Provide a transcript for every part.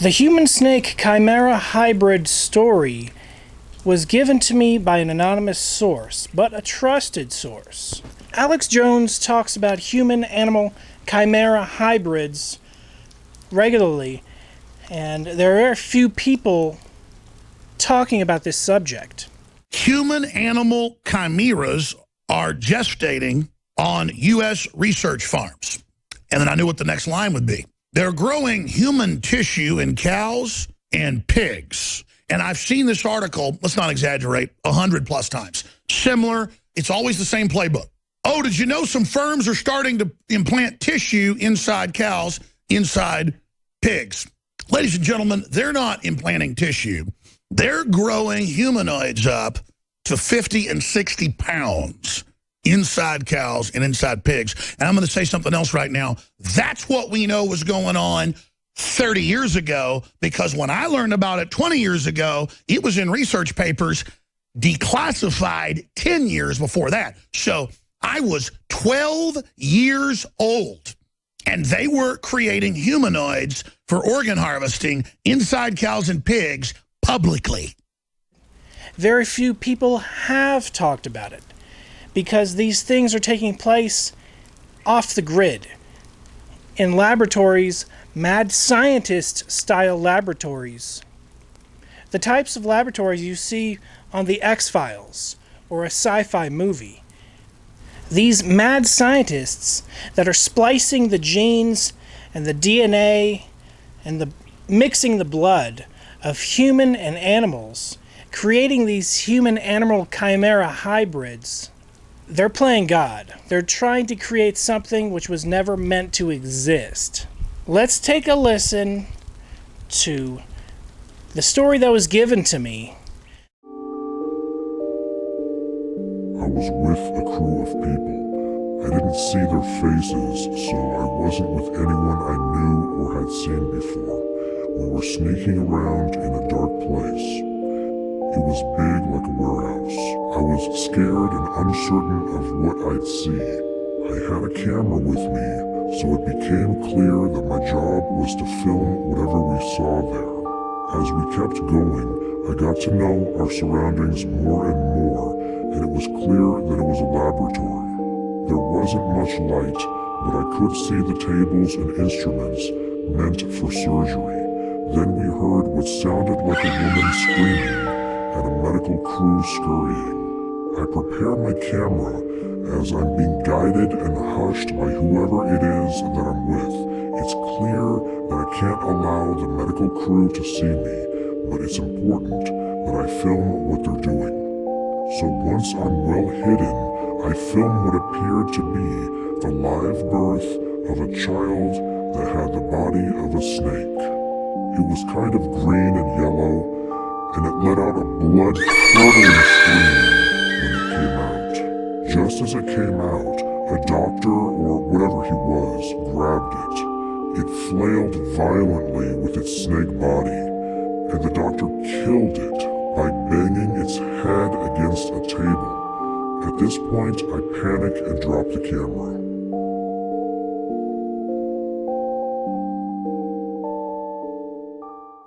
The human-snake chimera hybrid story was given to me by an anonymous source, but a trusted source. Alex Jones talks about human-animal chimera hybrids regularly, and there are few people talking about this subject. Human-animal chimeras are gestating on U.S. research farms. And then I knew what the next line would be. They're growing human tissue in cows and pigs. And I've seen this article, let's not exaggerate, 100 plus times. Similar, it's always the same playbook. Oh, did you know some firms are starting to implant tissue inside cows, inside pigs? Ladies and gentlemen, they're not implanting tissue. They're growing humanoids up to 50 and 60 pounds inside cows and inside pigs. And I'm going to say something else right now. That's what we know was going on 30 years ago, because when I learned about it 20 years ago, it was in research papers declassified 10 years before that. So I was 12 years old, and they were creating humanoids for organ harvesting inside cows and pigs publicly. Very few people have talked about it, because these things are taking place off the grid, in laboratories, mad scientist-style laboratories. The types of laboratories you see on the X-Files or a sci-fi movie. These mad scientists that are splicing the genes and the DNA and mixing the blood of human and animals, creating these human-animal chimera hybrids. They're playing God. They're trying to create something which was never meant to exist. Let's take a listen to the story that was given to me. I was with a crew of people. I didn't see their faces, so I wasn't with anyone I knew or had seen before. We were sneaking around in a dark place. It was big like a warehouse. I was scared and uncertain of what I'd see. I had a camera with me, so it became clear that my job was to film whatever we saw there. As we kept going, I got to know our surroundings more and more, and it was clear that it was a laboratory. There wasn't much light, but I could see the tables and instruments meant for surgery. Then we heard what sounded like a woman screaming and a medical crew scurrying. I prepare my camera as I'm being guided and hushed by whoever it is that I'm with. It's clear that I can't allow the medical crew to see me, but it's important that I film what they're doing. So once I'm well hidden, I film what appeared to be the live birth of a child that had the body of a snake. It was kind of green and yellow, and it let out a blood-curdling scream when it came out. Just as it came out, a doctor, or whatever he was, grabbed it. It flailed violently with its snake body, and the doctor killed it by banging its head against a table. At this point, I panic and drop the camera.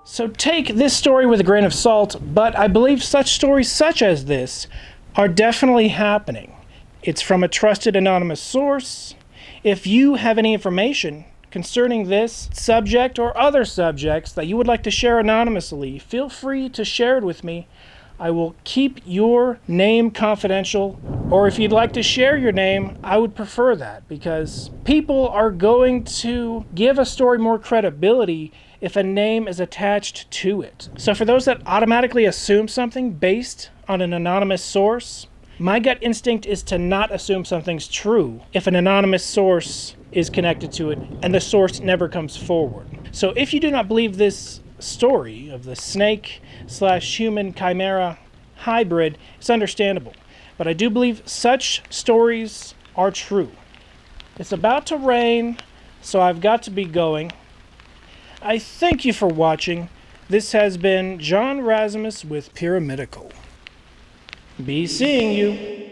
So take this story with a grain of salt, but I believe such stories such as this are definitely happening. It's from a trusted anonymous source. If you have any information concerning this subject or other subjects that you would like to share anonymously, feel free to share it with me. I will keep your name confidential, or if you'd like to share your name, I would prefer that, because people are going to give a story more credibility if a name is attached to it. So for those that automatically assume something based on an anonymous source, my gut instinct is to not assume something's true if an anonymous source is connected to it and the source never comes forward. So if you do not believe this story of the snake/human chimera hybrid, it's understandable. But I do believe such stories are true. It's about to rain, so I've got to be going. I thank you for watching. This has been John Razimus with Pyramidical. Be seeing you.